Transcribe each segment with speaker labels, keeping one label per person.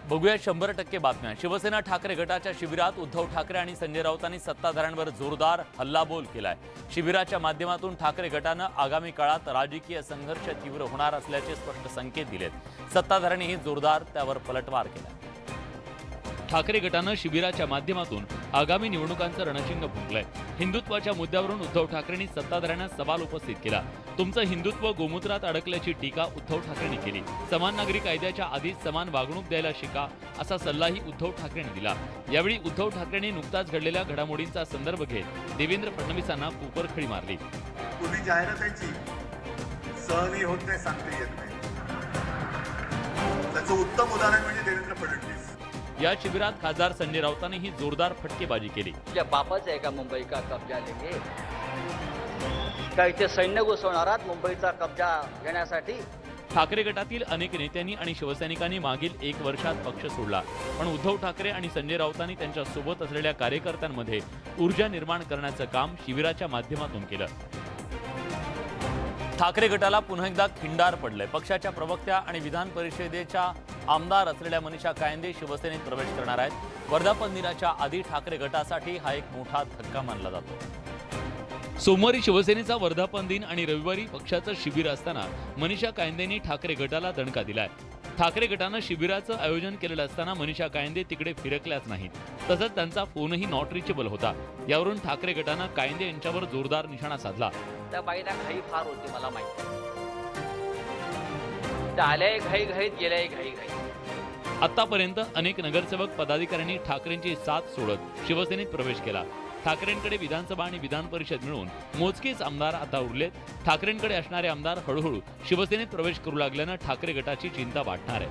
Speaker 1: बघूया 100% बातम्या। शिवसेना ठाकरे गटाच्या शिबिरात उद्धव ठाकरे आणि संजय राऊतांनी सत्ताधाऱ्यांवर जोरदार हल्लाबोल केलाय। शिबिराच्या माध्यमातून ठाकरे गटानं आगामी काळात राजकीय संघर्ष तीव्र होणार असल्याचे स्पष्ट संकेत दिलेत। सत्ताधाऱ्यांनीही जोरदार त्यावर पलटवार केला। ठाकरे गटानं शिबिराच्या माध्यमातून आगामी निवडणुकांचं रणशिंग फुंकलंय। हिंदुत्वाच्या मुद्द्यावरून उद्धव ठाकरेंनी सत्ताधाऱ्यांना सवाल उपस्थित केला। तुमचं हिंदुत्व गोमूत्रात अडकल्याची टीका उद्धव ठाकरेंनी केली। समान नागरी कायद्याच्या आधीच समान वागणूक द्यायला शिका असा सल्लाही उद्धव ठाकरेंनी दिला। यावेळी उद्धव ठाकरेंनी नुकताच घडलेल्या घडामोडींचा संदर्भ घेत देवेंद्र फडणवीसांना कुकरखळी मारली।
Speaker 2: कुणी जाहिरातीची सहली होत नाही सांगता येत नाही। त्याचं उत्तम उदाहरण म्हणजे देवेंद्र फडणवीस।
Speaker 1: या शिबिरात खासदार संजय राऊतांनीही जोरदार फटकेबाजी केली।
Speaker 3: क्या बापाच आहे का मुंबई का कब्जा लेंगे? का इथे सैन्य घुसवणारात मुंबईचा कब्जा घेण्यासाठी?
Speaker 1: ठाकरे गटातील अनेक नेत्यांनी आणि शिवसैनिकांनी मागील 1 वर्षात पक्ष सोडला, पण उद्धव ठाकरे आणि संजय राऊतांनी त्यांच्या सोबत असलेल्या कार्यकर्त्यांमध्ये ऊर्जा निर्माण करण्याचं काम शिबिराच्या माध्यमातून केलं। ठाकरे गटाला पुन्हा एकदा खिंडार पडलंय। पक्षाच्या प्रवक्त्या आणि विधान परिषदेच्या आमदार असलेल्या मनीषा कायंदे शिवसेनेत प्रवेश करणार आहेत। वर्धापन दिनाच्या आधी ठाकरे गटासाठी हा एक मोठा धक्का मानला जातो। सोमवारी शिवसेनेचा वर्धापन दिन आणि रविवारी पक्षाचं शिबिर असताना मनीषा कायंदेंनी ठाकरे गटाला दणका दिलाय। ठाकरे गटानं शिबिराचं आयोजन केलेलं असताना मनीषा कायंदे तिकडे फिरकल्याच नाहीत। तसंच त्यांचा फोनही नॉट रिचेबल होता। यावरून ठाकरे गटानं कायंदे यांच्यावर जोरदार निशाणा साधला।
Speaker 3: त्या बाईला घाई फार होती, मला माहिती। त्या आल्याही घाई घाईत, गेल्याही घाई घाईत।
Speaker 1: आतापर्यंत अनेक नगरसेवक पदाधिकाऱ्यांनी ठाकरेंची साथ सोडत शिवसेनेत प्रवेश केला। ठाकरेंकडे विधानसभा आणि विधान परिषद मिळून मोजकेच आमदार आता उरलेत। ठाकरेंकडे असणारे आमदार हळूहळू शिवसेनेत प्रवेश करू लागल्यानं ठाकरे गटाची चिंता वाढणार आहे।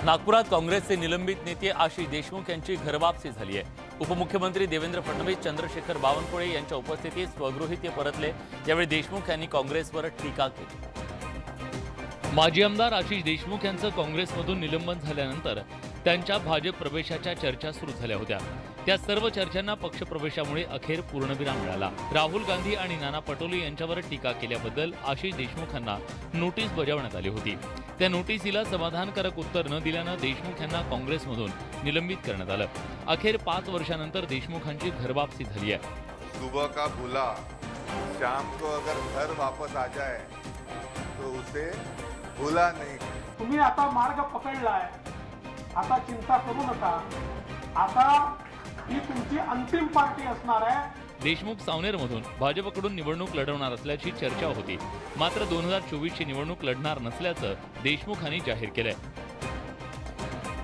Speaker 1: नागपुरात काँग्रेसचे निलंबित नेते आशिष देशमुख यांची घरवापसी झाली आहे। उपमुख्यमंत्री देवेंद्र फडणवीस, चंद्रशेखर बावनकुळे यांच्या उपस्थितीत स्वगृही ते परतले। यावेळी देशमुख यांनी काँग्रेसवर टीका केली। माजी आमदार आशिष देशमुख यांचं काँग्रेसमधून निलंबन झाल्यानंतर त्यांच्या भाजप प्रवेशाच्या चर्चा सुरू झाल्या होत्या। त्या सर्व चर्चांना पक्षप्रवेशामुळे अखेर पूर्णविराम मिळाला। राहुल गांधी आणि नाना पटोले यांच्यावर टीका केल्याबद्दल आशिष देशमुखांना नोटीस बजावण्यात आली होती। त्या नोटीसीला समाधानकारक उत्तर न दिल्यानं देशमुख यांना काँग्रेसमधून निलंबित करण्यात आलं। अखेर 5 वर्षानंतर देशमुखांची घरवापसी झाली आहे।
Speaker 4: सुबह का बुला शाम को अगर घर वापस आ जाए तो उसे भूला नहीं।
Speaker 5: तुम्ही आता मार्ग पकडलाय, आता चिंता करू नका। आता ही तुमची अंतिम पार्टी असणार आहे।
Speaker 1: देशमुख सावनेरमधून भाजपकडून निवडणूक लढवणार असल्याची चर्चा होती। मात्र 2024ची निवडणूक लढणार नसल्याचं देशमुखांनी जाहीर केलंय।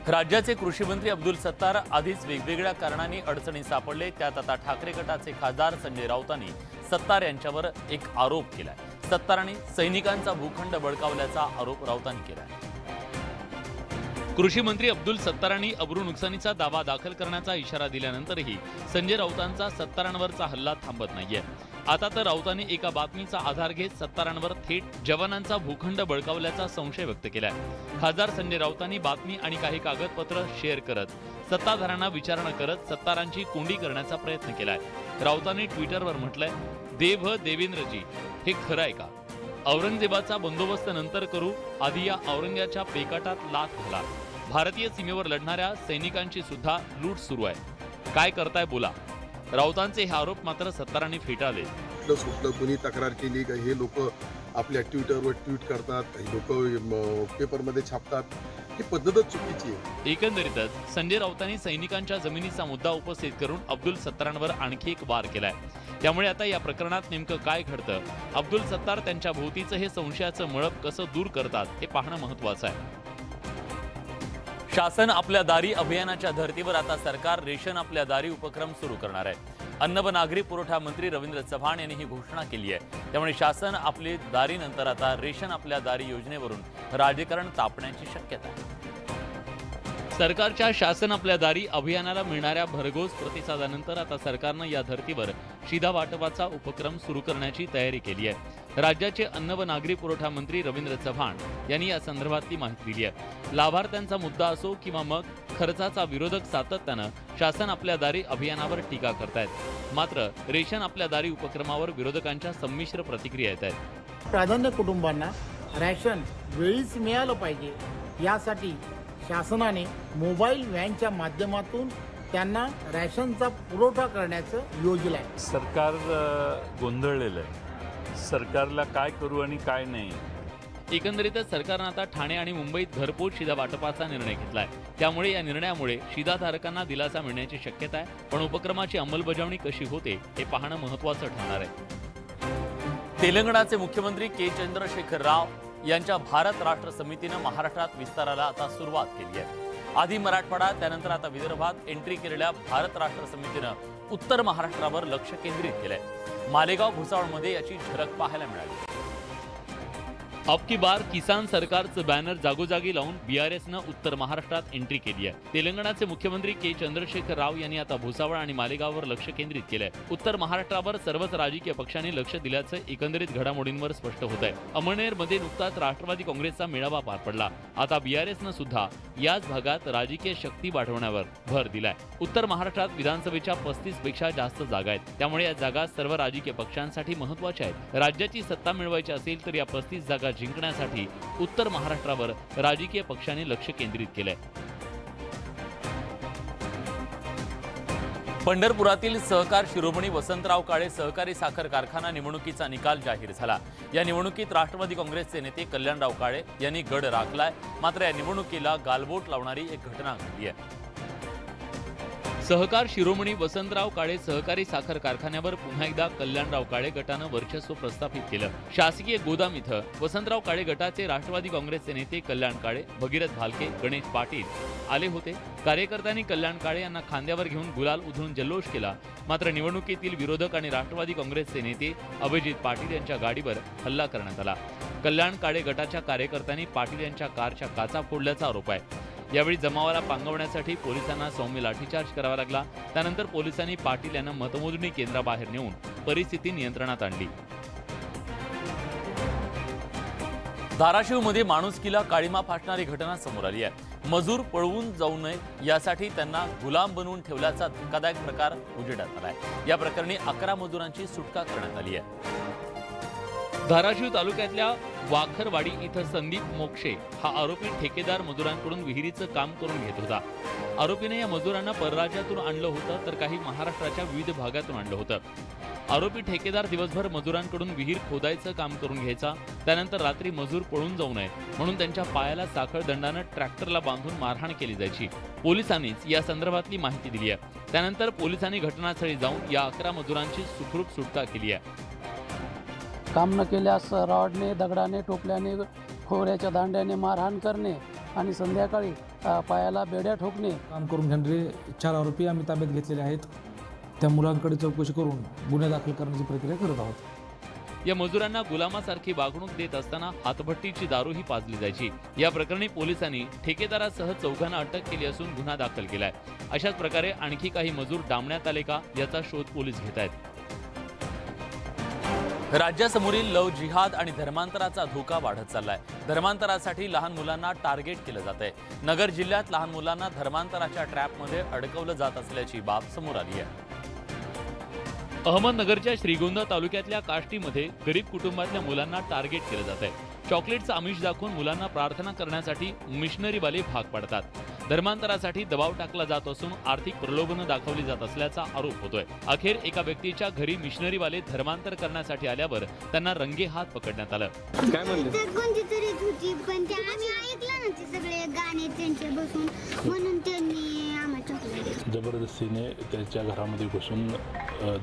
Speaker 1: राज्याचे कृषी मंत्री अब्दुल सत्तार आधीच वेगवेगळ्या कारणांनी अडचणी सापडले। त्यात आता ठाकरे गटाचे खासदार संजय राऊतांनी सत्तार यांच्यावर एक आरोप केलाय। सत्तारांनी सैनिकांचा भूखंड बळकावल्याचा आरोप राऊतांनी केलाय। कृषी मंत्री अब्दुल सत्तारांनी अब्रू नुकसानीचा दावा दाखल करण्याचा इशारा दिल्यानंतरही संजय राऊतांचा सत्तारांवरचा हल्ला थांबत नाहीये। आता तर राऊतांनी एका बातमीचा आधार घेत सत्तारांवर थेट जवानांचा भूखंड बळकावल्याचा संशय व्यक्त केलाय। खासदार संजय राऊतांनी बातमी आणि काही कागदपत्र शेअर करत सत्ताधाऱ्यांना विचारणा करत सत्तारांची कोंडी करण्याचा प्रयत्न केलाय। राऊतांनी ट्विटरवर म्हटलंय, देव देवेंद्रजी, हे खरं आहे का? औरंगजेबाचा बंदोबस्त नंतर करू, आधी या औरंग्याच्या पेकाटात लाथ घाला। भारतीय सीमेवर लढणाऱ्या सैनिकांची सुद्धा लूट सुरू आहे। काय करताय बोला। राऊतांचे हे आरोप मात्र सत्तारांनी फेटाळले।
Speaker 6: सुटलं कोणी तक्रार केली का हे लोक आपल्या ट्विटरवर ट्विट करतात, काही लोक पेपरमध्ये छापतात, ही पद्धतच चुकीची आहे।
Speaker 1: एकंदरीतच संजय राऊतांनी सैनिकांच्या जमिनीचा मुद्दा उपस्थित करून अब्दुल सत्तारांवर आणखी एक वार केलाय। त्यामुळे आता या प्रकरणात नेमकं काय घडतं, अब्दुल सत्तार त्यांच्या भोवतीचं हे संशयाचं मळप कसं दूर करतात हे पाहणं महत्त्वाचं आहे। शासन आपल्या दारी अभियानाच्या धर्तीवर आता सरकार रेशन आपल्या दारी उपक्रम सुरू करणार आहे। अन्न व नागरी पुरवठा मंत्री रवींद्र चव्हाण यांनी ही घोषणा केली आहे। त्यामुळे शासन आपली दारी नंतर आता रेशन आपल्या दारी योजनेवरून राजकारण तापण्याची शक्यता आहे। सरकारच्या शासन आपल्या दारी अभियानाला मिळणाऱ्या भरघोस प्रतिसादानंतर आता सरकारनं या धर्तीवर शिधा वाटपाचा उपक्रम सुरू करण्याची तयारी केली आहे। राज्याचे अन्न व नागरी पुरवठा मंत्री रवींद्र चव्हाण यांनी या संदर्भातली माहिती दिली आहे। लाभार्थ्यांचा मुद्दा असो किंवा मग खर्चाचा विरोधक सातत्यानं शासन आपल्या दारी अभियानावर टीका करतायत। मात्र रेशन आपल्या दारी उपक्रमावर विरोधकांच्या संमिश्र प्रतिक्रिया येत आहेत।
Speaker 7: प्राधान्य कुटुंबांना रॅशन वेळीच मिळालं पाहिजे, यासाठी शासनाने मोबाईल व्हॅनच्या माध्यमातून त्यांना रॅशनचा पुरवठा करण्याचं योजलं आहे.
Speaker 8: सरकार गोंधळलेलं आहे. सरकारला काय करू आणि काय नाही.
Speaker 1: एकंदरीतच सरकारनं आता ठाणे आणि मुंबईत घरपोच शिधा वाटपाचा निर्णय घेतलाय. त्यामुळे या निर्णयामुळे शिधाधारकांना दिलासा मिळण्याची शक्यता आहे. पण उपक्रमाची अंमलबजावणी कशी होते हे पाहणं महत्त्वाचं ठरणार आहे. तेलंगणाचे मुख्यमंत्री के चंद्रशेखर राव यांच्या भारत राष्ट्र समितीनं महाराष्ट्रात विस्ताराला आता सुरुवात केली आहे. आधी मराठवाडा, त्यानंतर आता विदर्भात एंट्री केलेल्या भारत राष्ट्र समितीनं उत्तर महाराष्ट्रावर लक्ष केंद्रित केलंय. मालेगाव भुसावळमध्ये याची झलक पाहायला मिळाली. अब की बार किसान सरकारचं बॅनर जागोजागी लावून बीआरएसनं उत्तर महाराष्ट्रात एंट्री केली आहे. तेलंगणाचे मुख्यमंत्री के चंद्रशेखर राव यांनी आता भुसावळ आणि मालेगाववर लक्ष केंद्रित केलंय. उत्तर महाराष्ट्रावर सर्वच राजकीय पक्षांनी लक्ष दिल्याचं एकंदरीत घडामोडींवर स्पष्ट होत आहे. अमळनेरमध्ये नुकताच राष्ट्रवादी काँग्रेसचा मेळावा पार पडला. आता बीआरएसनं सुद्धा याच भागात राजकीय शक्ती वाढवण्यावर भर दिलाय. उत्तर महाराष्ट्रात विधानसभेच्या 35 पेक्षा जास्त जागा आहेत. त्यामुळे या जागा सर्व राजकीय पक्षांसाठी महत्त्वाच्या आहेत. राज्याची सत्ता मिळवायची असेल तर या 35 जागा जिंकण्यासाठी उत्तर महाराष्ट्रावर राजकीय पक्षांनी लक्ष केंद्रित केलंय. पंढरपुरातील सहकार शिरोमणी वसंतराव काळे सहकारी साखर कारखाना निवडणुकीचा निकाल जाहीर झाला. या निवडणुकीत राष्ट्रवादी काँग्रेसचे नेते कल्याणराव काळे यांनी गड राखलाय. मात्र या निवडणुकीला गालबोट लावणारी एक घटना घडली आहे. सहकार शिरोमणी वसंतराव काळे सहकारी साखर कारखान्यावर पुन्हा एकदा कल्याणराव काळे गटानं वर्चस्व प्रस्थापित केलं. शासकीय गोदाम इथं वसंतराव काळे गटाचे राष्ट्रवादी काँग्रेसचे नेते कल्याण काळे, भगीरथ भालके, गणेश पाटील आले होते. कार्यकर्त्यांनी कल्याण काळे यांना खांद्यावर घेऊन गुलाल उधळून जल्लोष केला. मात्र निवडणुकीतील विरोधक आणि राष्ट्रवादी काँग्रेसचे नेते अभिजित पाटील यांच्या गाडीवर हल्ला करण्यात आला. कल्याण काळे गटाच्या कार्यकर्त्यांनी पाटील यांच्या कारच्या काचा फोडल्याचा आरोप आहे. यावेळी जमावाला पांगवण्यासाठी पोलिसांना सौम्य लाठीचार्ज करावा लागला. त्यानंतर पोलिसांनी पाटील यांना मतमोजणी केंद्राबाहेर नेऊन परिस्थिती नियंत्रणात आणली. धाराशिवमध्ये माणुसकीला काळीमा फासणारी घटना समोर आली आहे. मजूर पळवून जाऊ नये यासाठी त्यांना गुलाम बनवून ठेवल्याचा धक्कादायक प्रकार उजेडात आलाय. या प्रकरणी 11 मजुरांची सुटका करण्यात आली आहे. धाराशिव तालुक्यातल्या वाखरवाडी इथं संदीप मोक्षे हा आरोपी ठेकेदार मजुरांकडून विहिरीचं काम करून घेत होता. आरोपीने या मजुरांना परराज्यातून आणलं होतं तर काही महाराष्ट्राच्या विविध भागातून आणलं होतं. आरोपी ठेकेदार दिवसभर मजुरांकडून विहीर खोदायचं काम करून घ्यायचा. त्यानंतर रात्री मजूर पळून जाऊ नये म्हणून त्यांच्या पायाला साखळदंडानं ट्रॅक्टरला बांधून मारहाण केली जायची. पोलिसांनीच या संदर्भातली माहिती दिली आहे. त्यानंतर पोलिसांनी घटनास्थळी जाऊन या 11 मजुरांची सुखरूप सुटका केली आहे.
Speaker 9: काम न केल्यास रॉडने, दगडाने, टोपल्याने, खोऱ्याच्या दांड्याने मारहाण करणे आणि संध्याकाळी पायाला बेड्या ठोकणे.
Speaker 10: काम करून घेणारे 4 आरोपी आम्ही ताब्यात घेतलेले आहेत. त्या मुलांकडे चौकशी करून गुन्हे दाखल करण्याची प्रक्रिया करत आहोत.
Speaker 1: या मजुरांना गुलामासारखी वागणूक देत असताना हातभट्टीची दारूही पाजली जायची. या प्रकरणी पोलिसांनी ठेकेदारासह 4 अटक केली असून गुन्हा दाखल केलाय. अशाच प्रकारे आणखी काही मजूर डांबण्यात आले का याचा शोध पोलीस घेत आहेत. राज्यासमोरील लव जिहाद आणि धर्मांतराचा धोका वाढत चाललाय. धर्मांतरासाठी लहान मुलांना टार्गेट केलं जात आहे. नगर जिल्ह्यात लहान मुलांना धर्मांतराच्या ट्रॅपमध्ये अडकवलं जात असल्याची बाब समोर आली आहे. अहमदनगरच्या श्रीगोंदा तालुक्यातल्या काष्टीमध्ये गरीब कुटुंबातल्या मुलांना टार्गेट केलं जात आहे. चॉकलेटचं आमिष दाखवून मुलांना प्रार्थना करण्यासाठी मिशनरीवाले भाग पाडतात. धर्मांतरासाठी दबाव टाकला जात असून आर्थिक प्रलोभनं दाखवली जात असल्याचा आरोप होतोय. अखेर एका व्यक्तीच्या घरी मिशनरीवाले धर्मांतर करण्यासाठी आल्यावर त्यांना रंगेहात पकडण्यात आलं.
Speaker 10: काय म्हणले?
Speaker 11: कोणती तरी होती पण ते आम्ही ऐकलं ना ते सगळे गाणे त्यांचे बसून म्हणून त्यांनी
Speaker 8: जबरदस्तीने त्याच्या घरामध्ये घुसून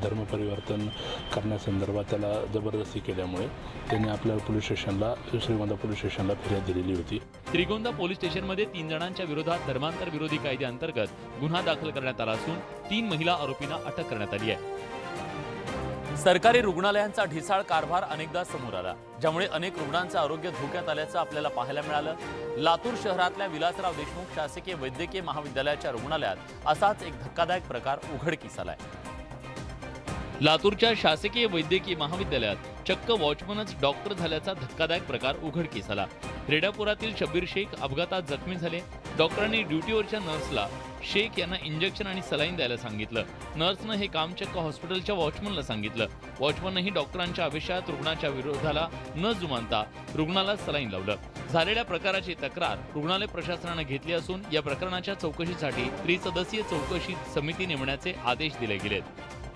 Speaker 8: धर्मपरिवर्तन करण्यासंदर्भात त्याला जबरदस्ती केल्यामुळे त्यांनी आपल्या पोलीस स्टेशनला, श्रीगोंदा पोलीस स्टेशनला फिर्याद दिलेली होती.
Speaker 1: श्रीगोंदा पोलीस स्टेशनमध्ये 3 जणांच्या विरोधात धर्मांतर विरोधी कायद्याअंतर्गत गुन्हा दाखल करण्यात आला असून 3 महिला आरोपींना अटक करण्यात आली आहे. सरकारी रुग्णालयांचा ढिसाळ कारभार अनेकदा समोर आला, ज्यामुळे अनेक रुग्णांचं आरोग्य धोक्यात आल्याचं आपल्याला पाहायला मिळालं. लातूर शहरातल्या विलासराव देशमुख शासकीय वैद्यकीय महाविद्यालयाच्या रुग्णालयात असाच एक धक्कादायक प्रकार उघडकीस आलाय. लातूरच्या शासकीय वैद्यकीय महाविद्यालयात चक्क वॉचमनच डॉक्टर झाल्याचा धक्कादायक प्रकार उघडकीस आला. रेडापुरातील शब्बीर शेख अपघातात जखमी झाले. डॉक्टरांनी ड्युटीवरच्या नर्सला शेख यांना इंजेक्शन आणि सलाईन द्यायला सांगितलं. नर्सनं हे काम चक्क हॉस्पिटलच्या वॉचमनला सांगितलं. वॉचमनही डॉक्टरांच्या आवेशात रुग्णाच्या विरोधाला न जुमानता रुग्णाला सलाईन लावलं. झालेल्या प्रकाराची तक्रार रुग्णालय प्रशासनाने घेतली असून या प्रकरणाच्या चौकशीसाठी त्रिसदस्यीय चौकशी समिती नेमण्याचे आदेश दिले गेलेत.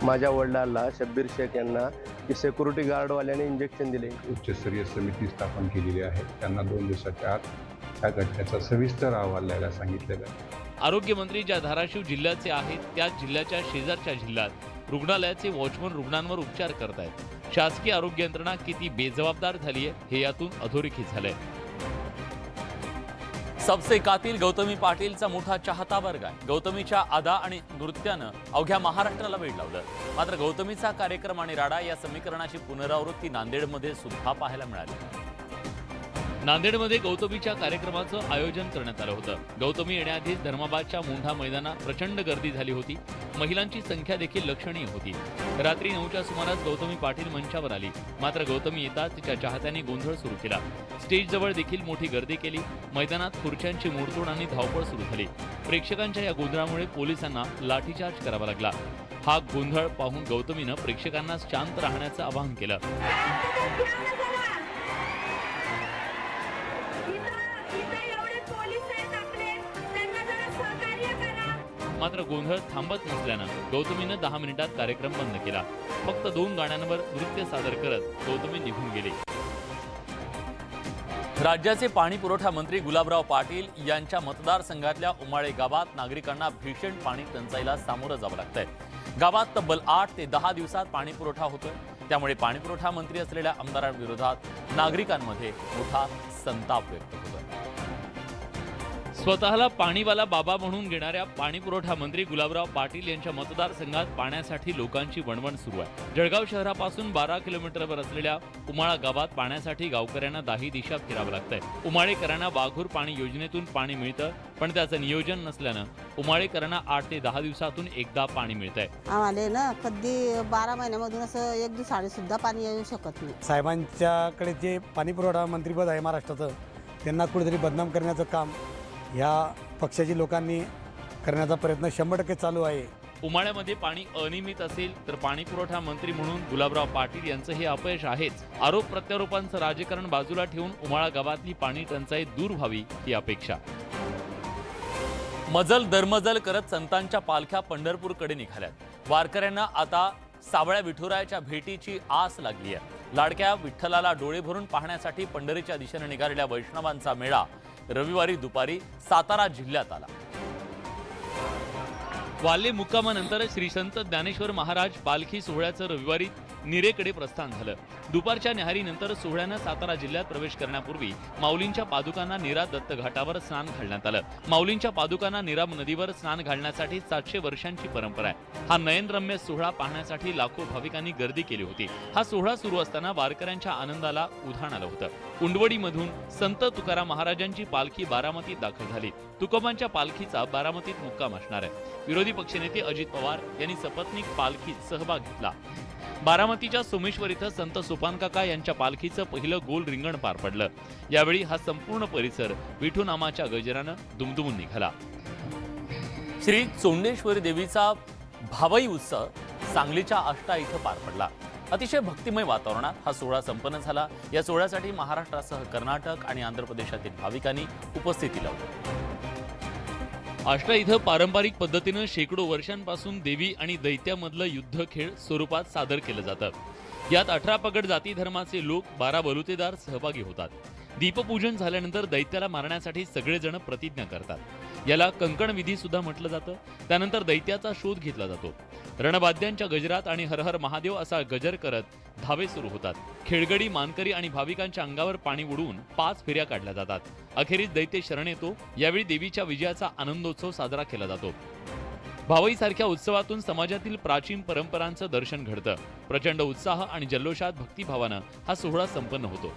Speaker 12: माझ्या वडिलांना शब्बीर शेख यांना सिक्युरिटी गार्डवाल्याने इंजेक्शन दिले.
Speaker 13: उच्चस्तरीय समिती स्थापन केलेली आहे. त्यांना 2 दिवसाच्या आत या घटनेचा सविस्तर अहवाल द्यायला सांगितलेला आहे.
Speaker 1: आरोग्यमंत्री ज्या धाराशिव जिल्ह्याचे आहेत त्याच जिल्ह्याच्या शेजारच्या जिल्ह्यात रुग्णालयाचे वॉचमन रुग्णांवर उपचार करतायत. शासकीय आरोग्य यंत्रणा किती बेजबाबदार झाली आहे हे यातून अधोरेखित झालंय. सबसे कातील गौतमी पाटीलचा मोठा चाहता वर्ग आहे. गौतमीच्या अदा आणि नृत्यानं अवघ्या महाराष्ट्राला वेड लावलं. मात्र गौतमीचा कार्यक्रम आणि राडा या समीकरणाची पुनरावृत्ती नांदेडमध्ये सुद्धा पाहायला मिळाली. नांदेडमध्ये गौतमीच्या कार्यक्रमाचं आयोजन करण्यात आलं होतं. गौतमी येण्याआधीच धर्माबादच्या मुंढा मैदानात प्रचंड गर्दी झाली होती. महिलांची संख्या देखील लक्षणीय होती. रात्री 9च्या सुमारास गौतमी पाटील मंचावर आली. मात्र गौतमी येताच तिच्या चाहत्यांनी गोंधळ सुरू केला. स्टेजजवळ देखील मोठी गर्दी केली. मैदानात खुर्च्यांची मोडतोड आणि धावपळ सुरू झाली. प्रेक्षकांच्या या गोंधळामुळे पोलिसांना लाठीचार्ज करावा लागला. हा गोंधळ पाहून गौतमीनं प्रेक्षकांना शांत राहण्याचं आवाहन केलं. मात्र गोंधळ थांबत नसल्यानं गौतमीनं 10 मिनिटात कार्यक्रम बंद केला. फक्त 2 गाण्यांवर नृत्य सादर करत गौतमी निघून गेली. राज्याचे पाणी पुरवठा मंत्री गुलाबराव पाटील यांच्या मतदारसंघातल्या उमाळे गावात नागरिकांना भीषण पाणी टंचाईला सामोरं जावं लागतंय. गावात तब्बल 8 ते 10 दिवसात पाणी पुरवठा होतोय. त्यामुळे पाणी पुरवठा मंत्री असलेल्या आमदारांविरोधात नागरिकांमध्ये मोठा संताप व्यक्त होतोय. स्वतःला पाणीवाला बाबा म्हणून घेणाऱ्या पाणी पुरवठा मंत्री गुलाबराव पाटील यांच्या मतदारसंघात पाण्यासाठी लोकांची वणवण सुरू आहे. जळगाव शहरापासून 12 किलोमीटरवर असलेल्या उमाळा गावात पाण्यासाठी गावकऱ्यांना 10 दिशा फिरावं लागतंय. उमाळेकरांना वाघूर पाणी योजनेतून पाणी मिळतं, पण त्याचं नियोजन नसल्यानं उमाळेकरांना 8 ते 10 दिवसातून एकदा पाणी मिळतंय.
Speaker 14: आम्हाला ना कधी 12 महिन्यामधून असं 1 दिवसाआड सुद्धा पाणी येऊ शकत नाही.
Speaker 15: साहेबांच्याकडे जे पाणी पुरवठा मंत्रीपद आहे महाराष्ट्राचं, त्यांना कुठेतरी बदनाम करण्याचं काम या पक्षाची लोकांनी करण्याचा प्रयत्न 100% चालू आहे.
Speaker 1: उमाळ्यामध्ये पाणी अनियमित असेल तर पाणी पुरवठा मंत्री म्हणून गुलाबराव पाटील यांचं हे अपयश आहेच. आरोप प्रत्यारोपांचं राजकारण बाजूला ठेवून उमाळा गावातली पाणी टंचाई दूर व्हावी ही अपेक्षा. मजल दरमजल करत संतांच्या पालख्या पंढरपूरकडे निघाल्यात. वारकऱ्यांना आता सावळ्या विठुरायाच्या भेटीची आस लागली आहे. लाडक्या विठ्ठलाला डोळे भरून पाहण्यासाठी पंढरीच्या दिशेने निघालेल्या वैष्णवांचा मेळा रविवारी दुपारी सातारा जिल्ह्यात आला. वाल्हे मुक्कामानंतर श्री संत ज्ञानेश्वर महाराज पालखी सोहळ्याचं रविवारी निरेकडे प्रस्थान झालं. दुपारच्या न्याहारीनंतर सोहळ्यानं सातारा जिल्ह्यात प्रवेश करण्यापूर्वी माऊलींच्या पादुकांना नीरा दत्त घाटावर स्नान घालण्यात आलं. माऊलींच्या पादुकांना नीरा नदीवर स्नान घालण्यासाठी 700 वर्षांची परंपरा आहे. हा नयनरम्य सोहळा पाहण्यासाठी लाखो भाविकांनी गर्दी केली होती. हा सोहळा सुरू असताना वारकऱ्यांच्या आनंदाला उधाण आलं होतं. उंडवडीमधून संत तुकाराम महाराजांची पालखी बारामतीत दाखल झाली. तुकोबांच्या पालखीचा बारामतीत मुक्काम असणार आहे. विरोधी पक्षनेते अजित पवार यांनी सपत्नीक पालखीत सहभाग घेतला. बारामतीच्या सोमेश्वर इथं संत सोपानकाका यांच्या पालखीचं पहिलं गोल रिंगण पार पडलं. यावेळी हा संपूर्ण परिसर विठुनामाच्या गजरानं दुमदुमून निघाला. श्री चोंडेश्वरी देवीचा भावई उत्सव सांगलीच्या आष्टा इथं पार पडला. अतिशय भक्तिमय वातावरणात हा सोहळा संपन्न झाला. या सोहळ्यासाठी महाराष्ट्रासह कर्नाटक आणि आंध्र प्रदेशातील भाविकांनी उपस्थिती लावली. आष्टा इथं पारंपरिक पद्धतीनं शेकडो वर्षांपासून देवी आणि दैत्यामधलं युद्ध खेळ स्वरूपात सादर केलं जातं. यात 18 पगड जाती धर्माचे लोक 12 बलुतेदार सहभागी होतात. दीपपूजन झाल्यानंतर दैत्याला मारण्यासाठी सगळेजण प्रतिज्ञा करतात. याला कंकण विधी सुद्धा म्हटलं जातं. त्यानंतर दैत्याचा शोध घेतला जातो. रणवाद्यांच्या गजरात आणि हर हर महादेव असा गजर करत धावे सुरू होतात. खेळगडी, मानकरी आणि भाविकांच्या अंगावर पाणी उडवून 5 फेऱ्या काढल्या जातात. अखेरीस दैत्य शरण येतो. यावेळी देवीच्या विजयाचा आनंदोत्सव साजरा केला जातो. भावईसारख्या उत्सवातून समाजातील प्राचीन परंपरांचं दर्शन घडतं. प्रचंड उत्साह आणि जल्लोषात भक्तिभावानं हा सोहळा संपन्न होतो.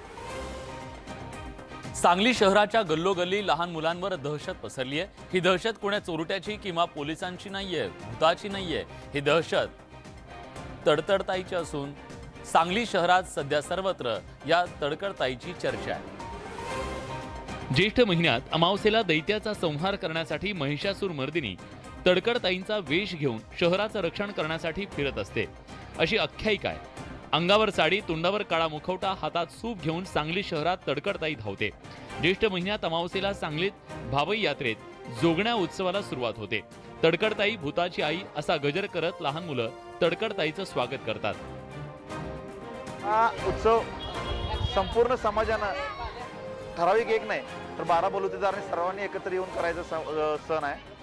Speaker 1: सांगली शहराच्या गल्लोगल्ली लहान मुलांवर दहशत पसरली आहे. ही दहशत कोण्या चोरट्याची किंवा पोलिसांची नाहीये, भूताची नाहीये. ही दहशत तडतडताईची असून सांगली शहरात सध्या सर्वत्र या तडतडताईची चर्चा आहे. ज्येष्ठ महिन्यात अमावस्येला दैत्याचा संहार करण्यासाठी महिषासूर मर्दिनी तडकडताईंचा वेश घेऊन शहराचं रक्षण करण्यासाठी फिरत असते अशी आख्यायिका आहे. अंगावर साडी, तोंडावर काळा मुखवटा, हातात सूप घेऊन सांगली शहरात तडकडताई धावते. ज्येष्ठ महिन्यात अमावस्येला सांगलीत भावई यात्रेत जोगण्या उत्सवाला सुरुवात होते. तडकडताई भूताची आई असा गजर करत लहान मुलं तडकडताईचं स्वागत करतात.
Speaker 16: हा उत्सव संपूर्ण समाजानं ठराविक एक नाही तर 12 बलुतेदारांनी सर्वांनी एकत्र येऊन करायचा सण आहे.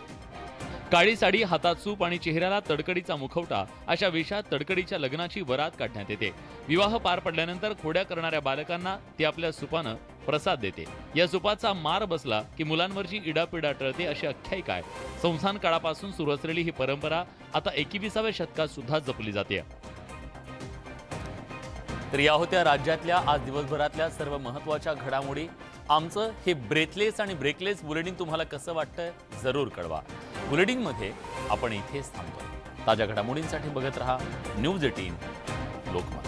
Speaker 1: काळी साडी, हातात सूप आणि चेहऱ्याला तडकडीचा मुखवटा अशा वेशात तडकडीच्या लग्नाची वरात काढण्यात येते. विवाह पार पडल्यानंतर खोड्या करणाऱ्या बालकांना ती आपल्या सुपानं प्रसाद देते. या सुपाचा मार बसला की मुलांवरची इडापिडा टळते अशी आख्यायिका आहे. संस्थान काळापासून सुरू असलेली ही परंपरा आता 21व्या शतकात सुद्धा जपली जाते. तर या होत्या राज्यातल्या आज दिवसभरातल्या सर्व महत्त्वाच्या घडामोडी. आमचं हे ब्रेथलेस आणि ब्रेकलेस बुलेटिन तुम्हाला कसं वाटतंय जरूर कळवा. बुलेटिनमध्ये आपण इथेच थांबतो. ताज्या घडामोडींसाठी बघत रहा न्यूज 18 लोकमत.